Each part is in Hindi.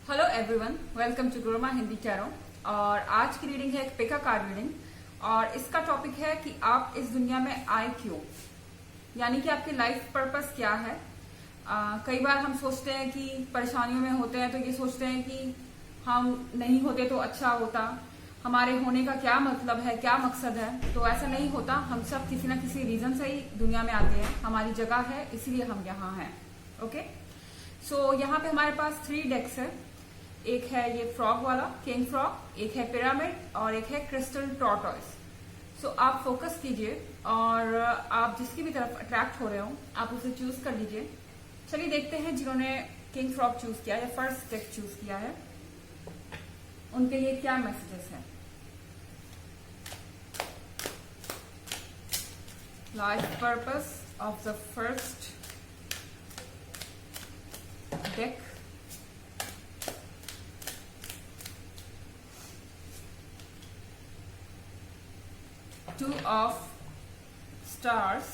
Hello everyone, welcome to Gurumaa Hindi tarot. और आज की रीडिंग है एक पिका कार्ड रीडिंग और इसका टॉपिक है कि आप इस दुनिया में आए क्यों, यानी कि आपकी लाइफ पर्पस क्या है। कई बार हम सोचते हैं कि परेशानियों में होते हैं तो ये सोचते हैं कि हम नहीं होते तो अच्छा होता, हमारे होने का क्या मतलब है, क्या मकसद है। तो ऐसा नहीं होता, हम सब किसी ना किसी रीजन से ही दुनिया में आते हैं, हमारी जगह है इसीलिए हम यहाँ हैं। ओके, सो यहाँ पे हमारे पास 3 डेक्स है। एक है ये फ्रॉग वाला किंग फ्रॉग, एक है पिरामिड और एक है क्रिस्टल टॉर्टॉइस। सो आप फोकस कीजिए और आप जिसकी भी तरफ अट्रैक्ट हो रहे हो आप उसे चूज कर लीजिए। चलिए देखते हैं जिन्होंने किंग फ्रॉग चूज किया है, फर्स्ट डेक चूज किया है, उनके लिए क्या मैसेजेस है। Life purpose of the first deck. Two of stars,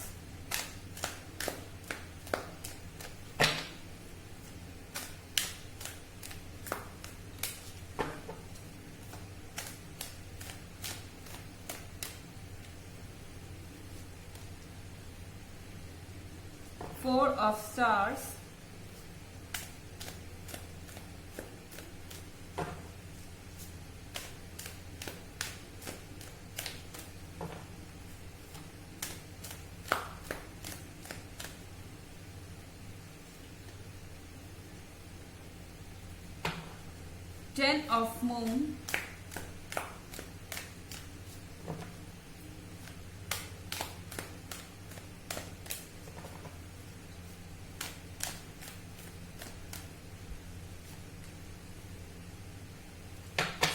Four of stars, Ten of moon,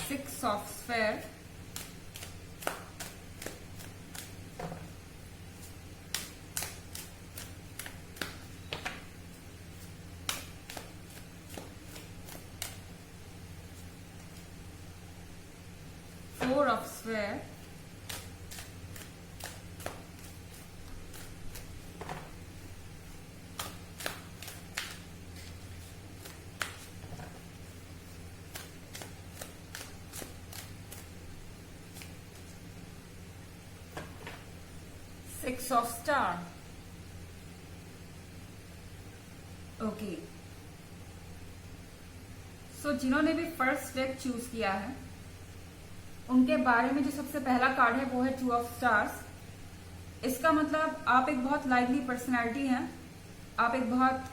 Six of sphere, Four of sphere, Six of star। Okay, so जिन्होंने भी फर्स्ट डेक चूज किया है उनके बारे में जो सबसे पहला कार्ड है वो है टू ऑफ स्टार्स। इसका मतलब आप एक बहुत लाइवली पर्सनैलिटी हैं, आप एक बहुत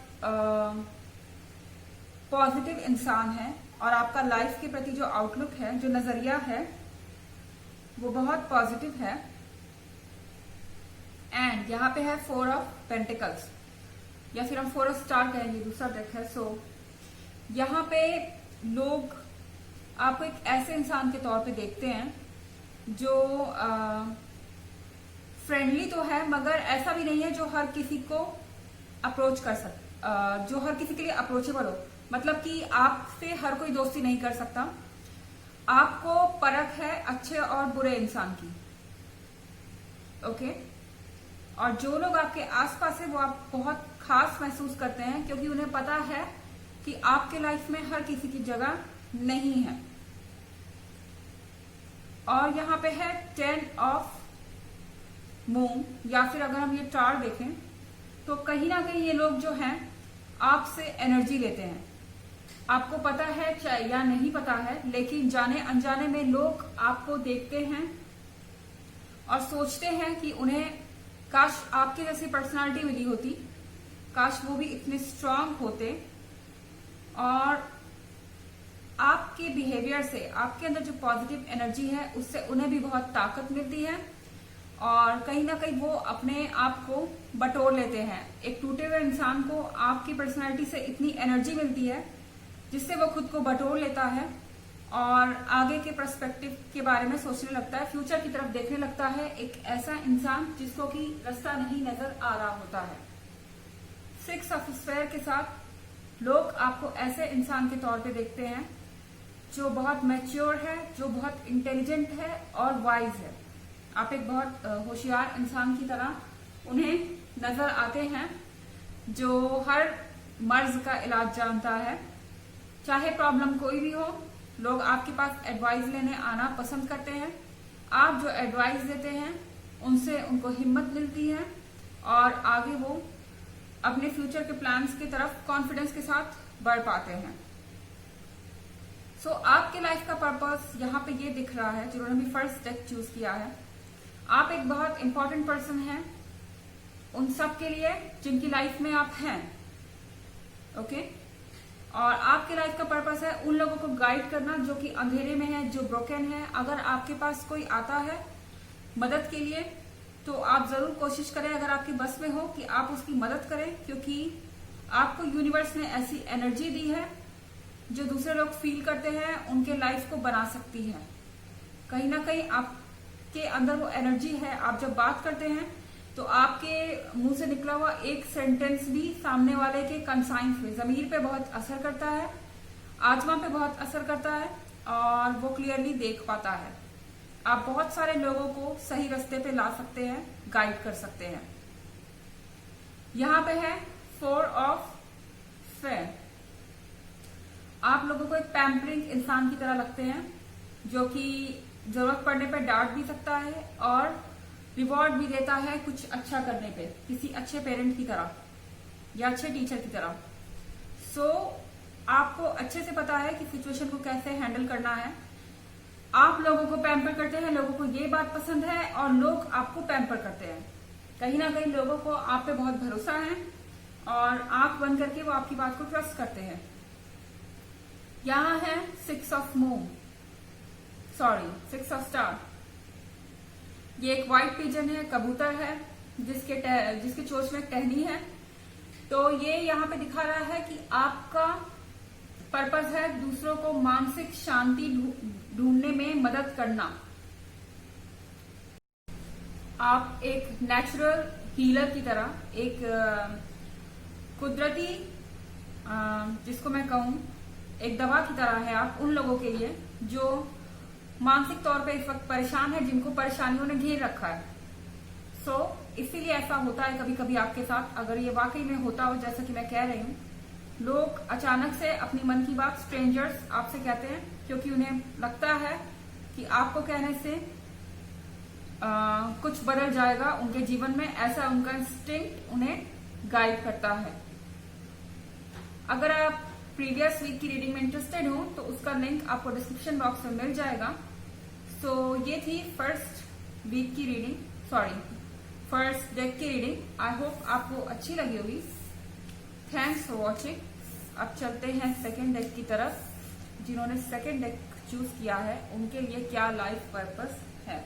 पॉजिटिव इंसान हैं और आपका लाइफ के प्रति जो आउटलुक है, जो नजरिया है वो बहुत पॉजिटिव है। एंड यहाँ पे है फोर ऑफ पेंटिकल्स या फिर हम फोर ऑफ स्टार कहेंगे, दूसरा डेक है। सो यहाँ पे लोग आपको एक ऐसे इंसान के तौर पे देखते हैं जो फ्रेंडली तो है मगर ऐसा भी नहीं है जो हर किसी को अप्रोच कर जो हर किसी के लिए अप्रोचेबल हो। मतलब कि आपसे हर कोई दोस्ती नहीं कर सकता। आपको परख है अच्छे और बुरे इंसान की। ओके, और जो लोग आपके आसपास है वो आप बहुत खास महसूस करते हैं क्योंकि उन्हें पता है कि आपके लाइफ में हर किसी की जगह नहीं है। और यहाँ पे है 10 ऑफ मून, या फिर अगर हम ये स्टार देखें तो कहीं ना कहीं ये लोग जो हैं आपसे एनर्जी लेते हैं। आपको पता है चाहे या नहीं पता है, लेकिन जाने अनजाने में लोग आपको देखते हैं और सोचते हैं कि उन्हें काश आपके जैसी पर्सनालिटी मिली होती, काश वो भी इतने स्ट्रांग होते और आपके बिहेवियर से, आपके अंदर जो पॉजिटिव एनर्जी है उससे उन्हें भी बहुत ताकत मिलती है और कहीं ना कहीं वो अपने आप को बटोर लेते हैं। एक टूटे हुए इंसान को आपकी पर्सनालिटी से इतनी एनर्जी मिलती है जिससे वो खुद को बटोर लेता है और आगे के पर्सपेक्टिव के बारे में सोचने लगता है, फ्यूचर की तरफ देखने लगता है। एक ऐसा इंसान जिसको कि रास्ता नहीं नजर आ रहा होता है। सिक्स ऑफ स्फेयर के साथ लोग आपको ऐसे इंसान के तौर पे देखते हैं जो बहुत मैच्योर है, जो बहुत इंटेलिजेंट है और वाइज है। आप एक बहुत होशियार इंसान की तरह उन्हें नजर आते हैं जो हर मर्ज का इलाज जानता है चाहे प्रॉब्लम कोई भी हो, लोग आपके पास एडवाइस लेने आना पसंद करते हैं। आप जो एडवाइस देते हैं उनसे उनको हिम्मत मिलती है और आगे वो अपने फ्यूचर के प्लान्स की तरफ कॉन्फिडेंस के साथ बढ़ पाते हैं। सो आपके लाइफ का पर्पस यहाँ पे ये दिख रहा है, जिन्होंने भी फर्स्ट डेक चूज किया है। आप एक बहुत इंपॉर्टेंट पर्सन हैं उन सब के लिए जिनकी लाइफ में आप हैं, ओके। और आपके लाइफ का पर्पस है उन लोगों को गाइड करना जो कि अंधेरे में है, जो ब्रोकन है। अगर आपके पास कोई आता है मदद के लिए तो आप जरूर कोशिश करें, अगर आपकी बस में हो, कि आप उसकी मदद करें, क्योंकि आपको यूनिवर्स ने ऐसी एनर्जी दी है जो दूसरे लोग फील करते हैं, उनके लाइफ को बना सकती है। कहीं ना कहीं आपके अंदर वो एनर्जी है। आप जब बात करते हैं तो आपके मुंह से निकला हुआ एक सेंटेंस भी सामने वाले के कंसाइंस पे, जमीर पे बहुत असर करता है, आत्मा पे बहुत असर करता है और वो क्लियरली देख पाता है। आप बहुत सारे लोगों को सही रास्ते पे ला सकते हैं, गाइड कर सकते हैं। यहाँ पे है 4 ऑफ फेयर। आप लोगों को एक पैम्परिंग इंसान की तरह लगते हैं, जो कि जरूरत पड़ने पे डांट भी सकता है और रिवॉर्ड भी देता है कुछ अच्छा करने पे, किसी अच्छे पेरेंट की तरह या अच्छे टीचर की तरह। सो आपको अच्छे से पता है कि सिचुएशन को कैसे हैंडल करना है। आप लोगों को पैम्पर करते हैं, लोगों को ये बात पसंद है और लोग आपको पैम्पर करते हैं। कहीं ना कहीं लोगों को आप पे बहुत भरोसा है और आंख बंद करके वो आपकी बात को ट्रस्ट करते हैं। यहाँ है 6 of moon, sorry 6 of star. ये एक व्हाइट पिजन है, कबूतर है, जिसके चोंच में टहनी है। तो ये यहाँ पे दिखा रहा है कि आपका पर्पस है दूसरों को मानसिक शांति ढूंढने में मदद करना। आप एक नेचुरल हीलर की तरह, एक कुदरती, जिसको मैं कहूं एक दवा की तरह है आप उन लोगों के लिए जो मानसिक तौर पे इस वक्त परेशान है, जिनको परेशानियों ने घेर रखा है। सो इसीलिए ऐसा होता है कभी कभी आपके साथ। अगर ये वाकई में होता हो जैसा कि मैं कह रही हूँ, लोग अचानक से अपनी मन की बात स्ट्रेंजर्स आपसे कहते हैं, क्योंकि उन्हें लगता है कि आपको कहने से कुछ बदल जाएगा उनके जीवन में। ऐसा उनका इंस्टिंक्ट उन्हें गाइड करता है। अगर आप प्रीवियस वीक की रीडिंग में इंटरेस्टेड हो तो उसका लिंक आपको डिस्क्रिप्शन बॉक्स में मिल जाएगा। सो ये थी फर्स्ट वीक की रीडिंग, सॉरी फर्स्ट डेक की रीडिंग। आई होप आपको अच्छी लगी होगी। Thanks for watching. अब चलते हैं सेकेंड डेक की तरफ। जिन्होंने सेकेंड डेक चूज किया है उनके लिए क्या लाइफ पर्पस है।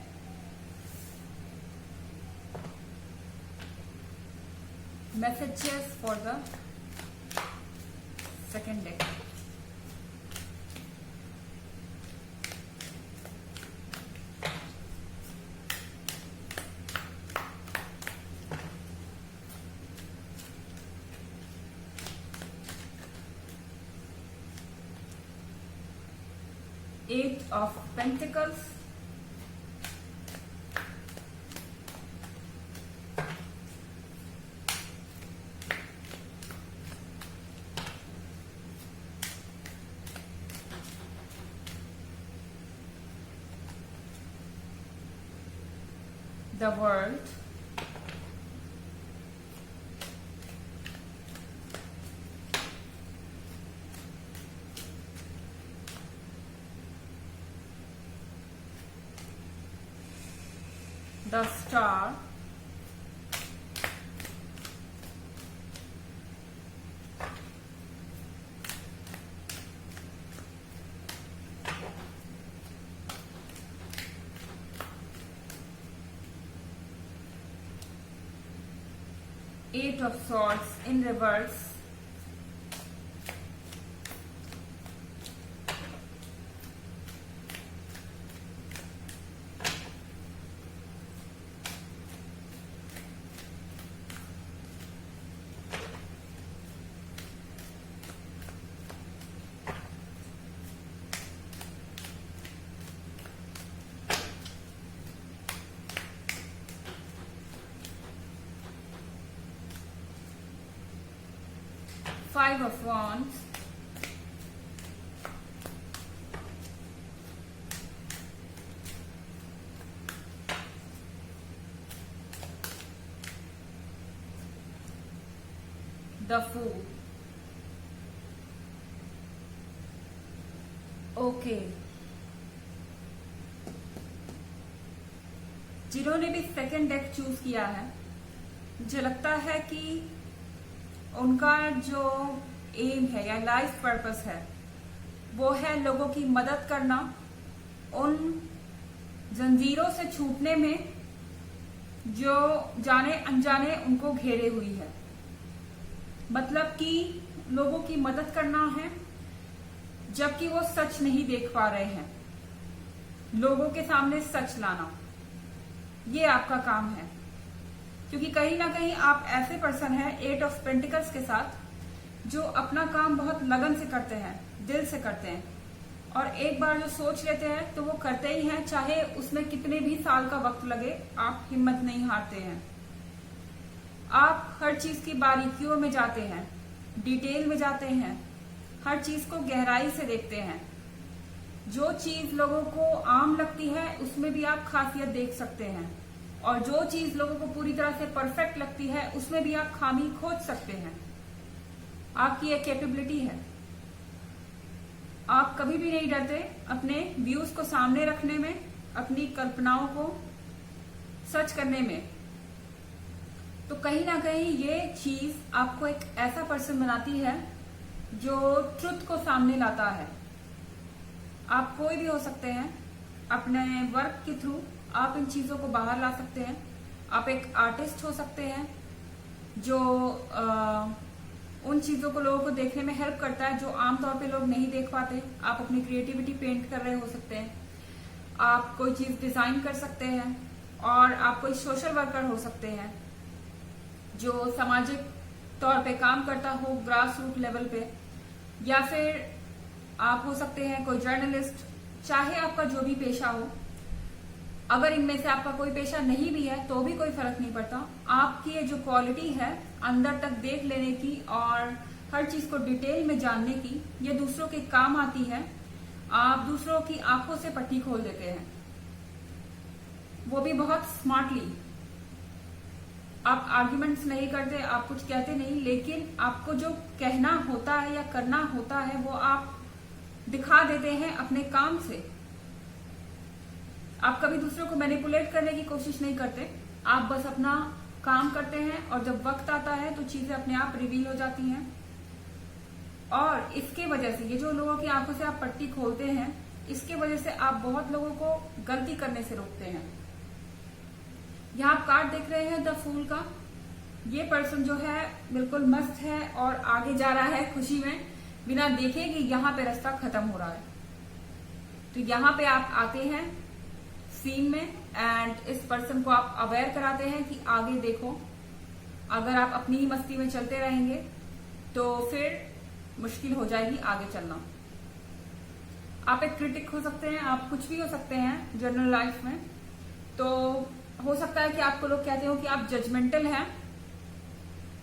Messages for the second deck. Eight of Pentacles, the World, the Star, Eight of Swords in reverse, Five of Wands, the fool. Okay, जिन्होंने भी सेकंड डेक चूज किया है, मुझे लगता है कि उनका जो एम है या लाइफ पर्पस है वो है लोगों की मदद करना, उन जंजीरों से छूटने में जो जाने अनजाने उनको घेरे हुई है। मतलब कि लोगों की मदद करना है जबकि वो सच नहीं देख पा रहे हैं, लोगों के सामने सच लाना, ये आपका काम है। क्योंकि कहीं ना कहीं आप ऐसे पर्सन हैं 8 ऑफ पेंटिकल्स के साथ, जो अपना काम बहुत लगन से करते हैं, दिल से करते हैं, और एक बार जो सोच लेते हैं तो वो करते ही हैं, चाहे उसमें कितने भी साल का वक्त लगे, आप हिम्मत नहीं हारते हैं। आप हर चीज की बारीकियों में जाते हैं, डिटेल में जाते हैं, हर चीज को गहराई से देखते हैं। जो चीज लोगों को आम लगती है उसमें भी आप खासियत देख सकते हैं, और जो चीज लोगों को पूरी तरह से परफेक्ट लगती है उसमें भी आप खामी खोज सकते हैं। आपकी एक कैपेबिलिटी है। आप कभी भी नहीं डरते अपने व्यूज को सामने रखने में, अपनी कल्पनाओं को सच करने में। तो कहीं ना कहीं ये चीज आपको एक ऐसा पर्सन बनाती है जो ट्रुथ को सामने लाता है। आप कोई भी हो सकते हैं, अपने वर्क के थ्रू आप इन चीजों को बाहर ला सकते हैं। आप एक आर्टिस्ट हो सकते हैं जो उन चीजों को लोगों को देखने में हेल्प करता है जो आमतौर पे लोग नहीं देख पाते। आप अपनी क्रिएटिविटी पेंट कर रहे हो सकते हैं, आप कोई चीज डिजाइन कर सकते हैं, और आप कोई सोशल वर्कर हो सकते हैं जो सामाजिक तौर पे काम करता हो ग्रास रूट लेवल पे, या फिर आप हो सकते हैं कोई जर्नलिस्ट। चाहे आपका जो भी पेशा हो, अगर इनमें से आपका कोई पेशा नहीं भी है तो भी कोई फर्क नहीं पड़ता। आपकी ये जो क्वालिटी है अंदर तक देख लेने की और हर चीज को डिटेल में जानने की, ये दूसरों के काम आती है। आप दूसरों की आंखों से पट्टी खोल देते हैं, वो भी बहुत स्मार्टली। आप आर्ग्यूमेंट्स नहीं करते, आप कुछ कहते नहीं, लेकिन आपको जो कहना होता है या करना होता है वो आप दिखा देते हैं अपने काम से। आप कभी दूसरों को मैनिपुलेट करने की कोशिश नहीं करते, आप बस अपना काम करते हैं, और जब वक्त आता है तो चीजें अपने आप रिवील हो जाती हैं। और इसके वजह से, ये जो लोगों की आंखों से आप पट्टी खोलते हैं, इसके वजह से आप बहुत लोगों को गलती करने से रोकते हैं। यहाँ आप कार्ड देख रहे हैं द फूल का। ये पर्सन जो है बिल्कुल मस्त है और आगे जा रहा है खुशी में, बिना देखे कि यहाँ पे रास्ता खत्म हो रहा है। तो यहाँ पे आप आते हैं सीन में, एंड इस पर्सन को आप अवेयर कराते हैं कि आगे देखो, अगर आप अपनी ही मस्ती में चलते रहेंगे तो फिर मुश्किल हो जाएगी आगे चलना। आप एक क्रिटिक हो सकते हैं, आप कुछ भी हो सकते हैं जनरल लाइफ में। तो हो सकता है कि आपको लोग कहते हो कि आप जजमेंटल हैं,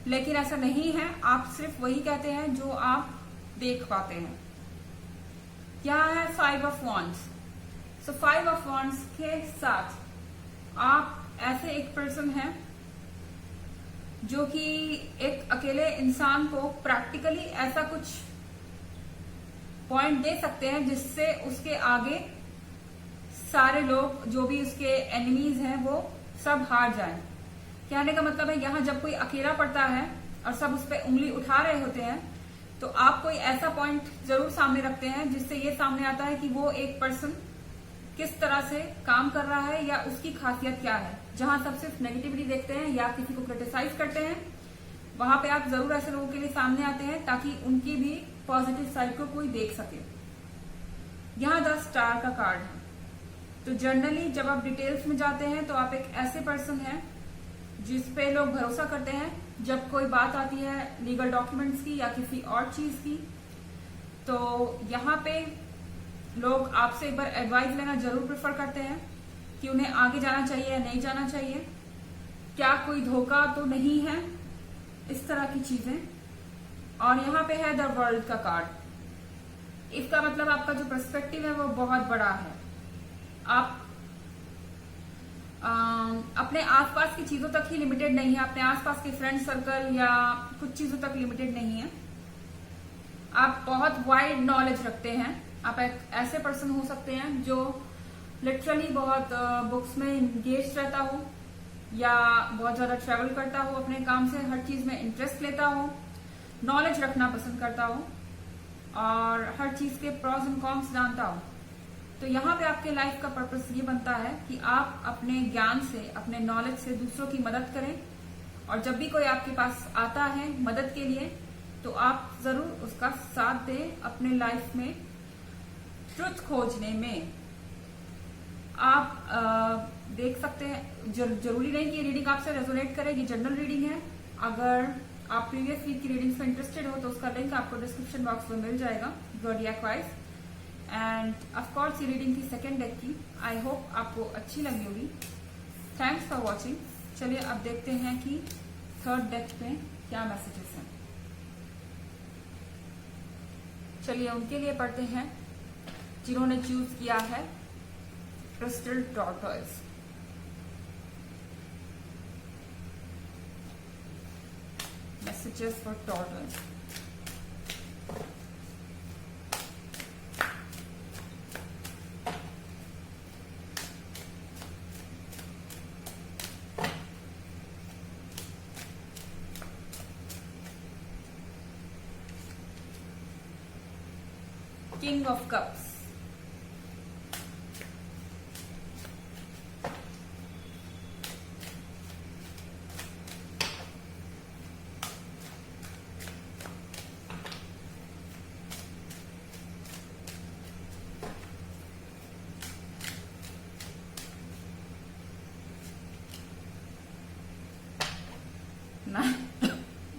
लेकिन ऐसा नहीं है। आप सिर्फ वही कहते हैं जो आप देख पाते हैं। यहाँ है 5 of wands. So 5 of wands के साथ आप ऐसे एक पर्सन हैं जो कि एक अकेले इंसान को प्रैक्टिकली ऐसा कुछ पॉइंट दे सकते हैं जिससे उसके आगे सारे लोग जो भी उसके एनिमीज हैं वो सब हार जाएं। कहने का मतलब है, यहाँ जब कोई अकेला पड़ता है और सब उस पर उंगली उठा रहे होते हैं, तो आप कोई ऐसा पॉइंट जरूर सामने रखते हैं जिससे ये सामने आता है कि वो एक पर्सन किस तरह से काम कर रहा है या उसकी खासियत क्या है। जहां सब सिर्फ नेगेटिविटी देखते हैं या किसी को क्रिटिसाइज करते हैं, वहां पे आप जरूर ऐसे लोगों के लिए सामने आते हैं ताकि उनकी भी पॉजिटिव साइड को कोई देख सके। यहाँ 10 स्टार का कार्ड है। तो जनरली जब आप डिटेल्स में जाते हैं तो आप एक ऐसे पर्सन हैं जिसपे लोग भरोसा करते हैं। जब कोई बात आती है लीगल डॉक्यूमेंट्स की या किसी और चीज की, तो यहाँ पे लोग आपसे एक बार एडवाइस लेना जरूर प्रेफर करते हैं कि उन्हें आगे जाना चाहिए या नहीं जाना चाहिए, क्या कोई धोखा तो नहीं है, इस तरह की चीजें। और यहाँ पे है द वर्ल्ड का कार्ड। इसका मतलब आपका जो पर्सपेक्टिव है वो बहुत बड़ा है। आप अपने आसपास की चीजों तक ही लिमिटेड नहीं है, अपने आसपास के फ्रेंड सर्कल या कुछ चीजों तक लिमिटेड नहीं है। आप बहुत वाइड नॉलेज रखते हैं। आप एक ऐसे पर्सन हो सकते हैं जो लिटरली बहुत बुक्स में इंगेज रहता हो, या बहुत ज्यादा ट्रेवल करता हो, अपने काम से हर चीज में इंटरेस्ट लेता हो, नॉलेज रखना पसंद करता हो और हर चीज के प्रॉस एंड कॉन्स जानता हो। तो यहाँ पे आपके लाइफ का पर्पस ये बनता है कि आप अपने ज्ञान से, अपने नॉलेज से दूसरों की मदद करें, और जब भी कोई आपके पास आता है मदद के लिए तो आप जरूर उसका साथ दें अपने लाइफ में ट्रुथ खोजने में। आप देख सकते हैं, जरूरी नहीं कि ये रीडिंग आपसे रेजोनेट करेगी, जनरल रीडिंग है। अगर आप प्रीवियस वीक की रीडिंग्स में इंटरेस्टेड हो तो उसका लिंक आपको डिस्क्रिप्शन बॉक्स में मिल जाएगा, zodiac wise. End of course ये रीडिंग थी सेकेंड डेक की। आई होप आपको अच्छी लगी होगी। Thanks for watching. चलिए अब देखते हैं कि थर्ड डेक पे क्या मैसेजेस हैं। चलिए उनके लिए पढ़ते हैं जिन्होंने चूज किया है crystal tortoise. Messages for tortoise. King of Cups.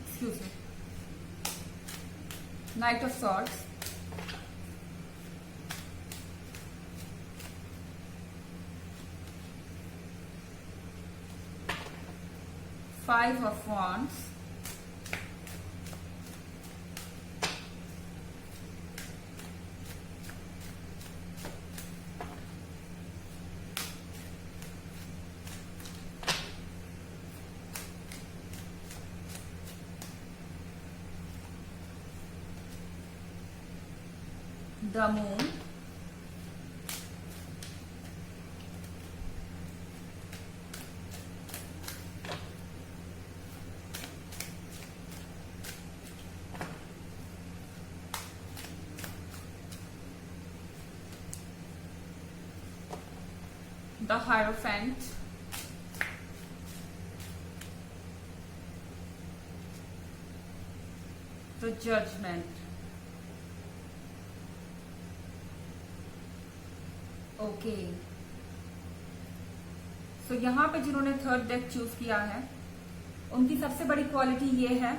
Excuse me. Knight of Swords. Five of Wands. The Moon. The Hierophant. The Judgment. Okay, so यहाँ पे जिन्होंने थर्ड डेक चूज किया है उनकी सबसे बड़ी क्वालिटी ये है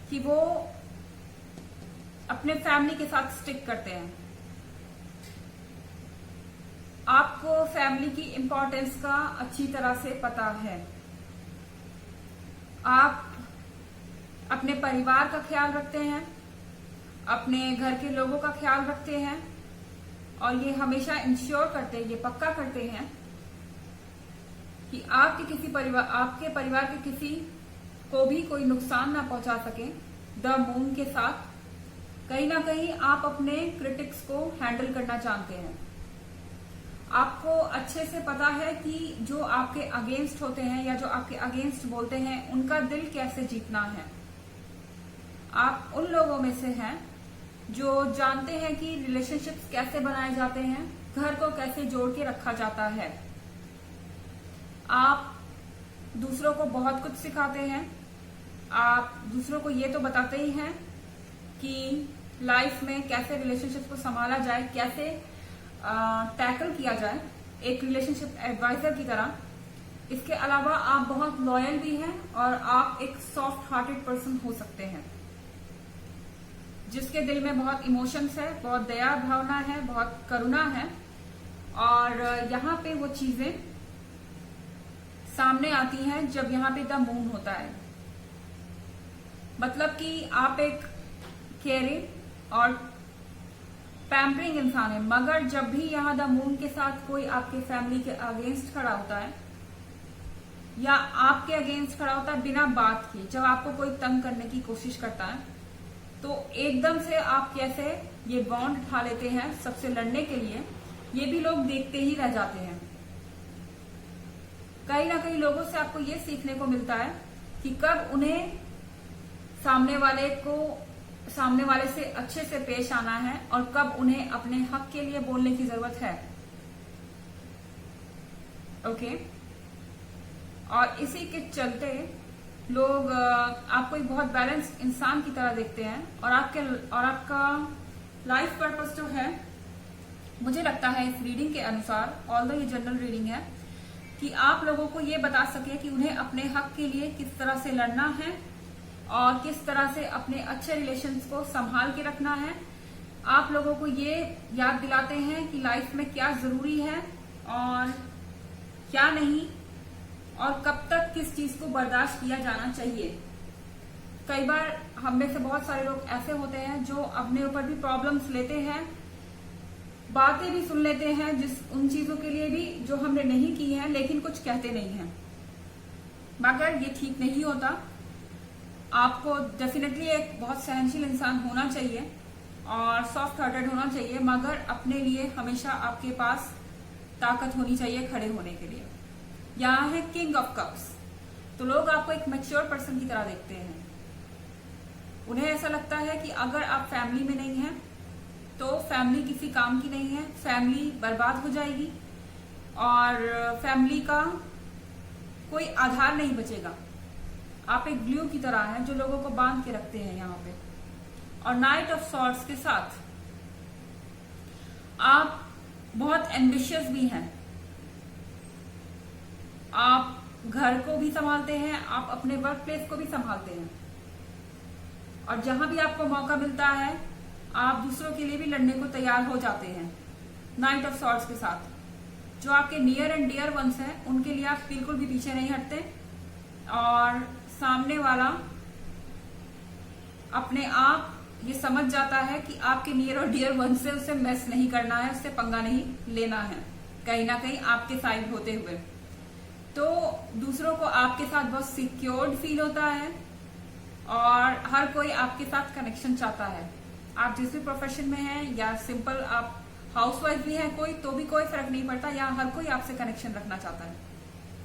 कि वो अपने फैमिली के साथ स्टिक करते हैं। आपको फैमिली की इम्पोर्टेंस का अच्छी तरह से पता है। आप अपने परिवार का ख्याल रखते हैं, अपने घर के लोगों का ख्याल रखते हैं, और ये हमेशा इंश्योर करते हैं, ये पक्का करते हैं कि आपके परिवार के किसी को भी कोई नुकसान ना पहुंचा सके। द मून के साथ कहीं ना कहीं आप अपने क्रिटिक्स को हैंडल करना जानते हैं। आपको अच्छे से पता है कि जो आपके अगेंस्ट होते हैं या जो आपके अगेंस्ट बोलते हैं उनका दिल कैसे जीतना है। आप उन लोगों में से हैं जो जानते हैं कि रिलेशनशिप्स कैसे बनाए जाते हैं, घर को कैसे जोड़ के रखा जाता है। आप दूसरों को बहुत कुछ सिखाते हैं। आप दूसरों को ये तो बताते ही हैं कि लाइफ में कैसे रिलेशनशिप को संभाला जाए, कैसे टैकल किया जाए एक रिलेशनशिप एडवाइजर की तरह। इसके अलावा आप बहुत लॉयल भी हैं और आप एक सॉफ्ट हार्टेड पर्सन हो सकते हैं जिसके दिल में बहुत इमोशंस है, बहुत दया भावना है, बहुत करुणा है। और यहाँ पे वो चीजें सामने आती हैं जब यहाँ पे द मून होता है। मतलब कि आप एक केयरिंग और पैम्परिंग इंसान है, मगर जब भी यहाँ द मून के साथ कोई आपके फैमिली के अगेंस्ट खड़ा होता है या आपके अगेंस्ट खड़ा होता है बिना बात की, जब आपको कोई तंग करने की कोशिश करता है, तो एकदम से आप कैसे ये बॉन्ड उठा लेते हैं सबसे लड़ने के लिए, ये भी लोग देखते ही रह जाते हैं। कहीं ना कहीं लोगों से आपको ये सीखने को मिलता है कि कब उन्हें सामने वाले से अच्छे से पेश आना है और कब उन्हें अपने हक के लिए बोलने की जरूरत है। ओके, और इसी के चलते लोग आपको एक बहुत बैलेंस्ड इंसान की तरह देखते हैं और आपका लाइफ पर्पस जो है, मुझे लगता है इस रीडिंग के अनुसार, ऑल्दो ये जनरल रीडिंग है, कि आप लोगों को ये बता सके कि उन्हें अपने हक के लिए किस तरह से लड़ना है और किस तरह से अपने अच्छे रिलेशंस को संभाल के रखना है। आप लोगों को ये याद दिलाते हैं कि लाइफ में क्या जरूरी है और क्या नहीं, और कब तक किस चीज को बर्दाश्त किया जाना चाहिए। कई बार हम में से बहुत सारे लोग ऐसे होते हैं जो अपने ऊपर भी प्रॉब्लम्स लेते हैं, बातें भी सुन लेते हैं उन चीजों के लिए भी जो हमने नहीं की है, लेकिन कुछ कहते नहीं हैं। मगर ये ठीक नहीं होता। आपको डेफिनेटली एक बहुत सहनशील इंसान होना चाहिए और सॉफ्ट हार्टेड होना चाहिए, मगर अपने लिए हमेशा आपके पास ताकत होनी चाहिए खड़े होने के लिए। यहाँ है किंग ऑफ कप्स, तो लोग आपको एक मैच्योर पर्सन की तरह देखते हैं। उन्हें ऐसा लगता है कि अगर आप फैमिली में नहीं हैं तो फैमिली किसी काम की नहीं है, फैमिली बर्बाद हो जाएगी और फैमिली का कोई आधार नहीं बचेगा। आप एक ग्लू की तरह हैं जो लोगों को बांध के रखते हैं यहाँ पे। और नाइट ऑफ सॉर्ड्स के साथ आप बहुत एम्बिशियस भी हैं। आप घर को भी संभालते हैं, आप अपने वर्क प्लेस को भी संभालते हैं, और जहां भी आपको मौका मिलता है आप दूसरों के लिए भी लड़ने को तैयार हो जाते हैं। नाइट ऑफ सॉर्ड्स के साथ जो आपके नियर एंड डियर वंस हैं उनके लिए आप बिल्कुल भी पीछे नहीं हटते, और सामने वाला अपने आप ये समझ जाता है कि आपके नियर और डियर वंस से उसे मेस नहीं करना है, उससे पंगा नहीं लेना है, कहीं ना कहीं आपके साइड होते हुए। तो दूसरों को आपके साथ बहुत सिक्योर्ड फील होता है और हर कोई आपके साथ कनेक्शन चाहता है। आप जिस भी प्रोफेशन में हैं या सिंपल आप हाउसवाइफ भी हैं कोई, तो भी कोई फर्क नहीं पड़ता, यहाँ हर कोई आपसे कनेक्शन रखना चाहता है,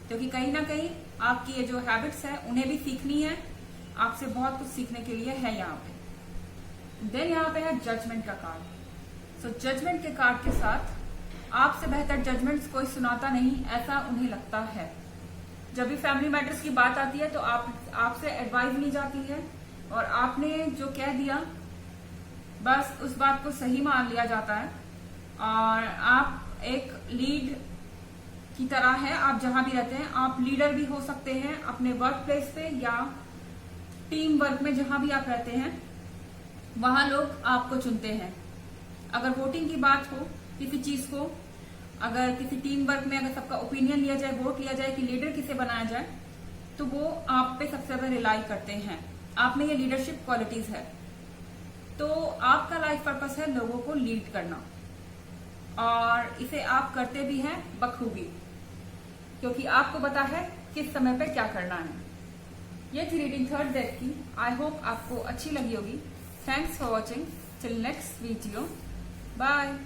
क्योंकि कहीं ना कहीं आपकी ये जो हैबिट्स है उन्हें भी सीखनी है, आपसे बहुत कुछ सीखने के लिए है यहाँ पे। देन यहाँ पे है जजमेंट का कार्ड। सो जजमेंट के कार्ड के साथ आपसे बेहतर जजमेंट्स कोई सुनाता नहीं, ऐसा उन्हें लगता है। जब भी फैमिली मैटर्स की बात आती है तो आपसे एडवाइस ली जाती है और आपने जो कह दिया बस उस बात को सही मान लिया जाता है, और आप एक लीड की तरह है। आप जहां भी रहते हैं आप लीडर भी हो सकते हैं अपने वर्क प्लेस पे या टीम वर्क में, जहां भी आप रहते हैं वहां लोग आपको चुनते हैं। अगर वोटिंग की बात हो किसी चीज को, अगर किसी टीम वर्क में अगर सबका ओपिनियन लिया जाए, वोट लिया जाए कि लीडर किसे बनाया जाए, तो वो आप पे सबसे ज्यादा रिलाई करते हैं। आप में ये लीडरशिप क्वालिटीज है। तो आपका लाइफ पर्पस है लोगों को लीड करना, और इसे आप करते भी हैं बखूबी, क्योंकि आपको पता है किस समय पे क्या करना है। ये थी रीडिंग थर्ड डेक की। आई होप आपको अच्छी लगी होगी। Thanks for watching. Till next video, bye.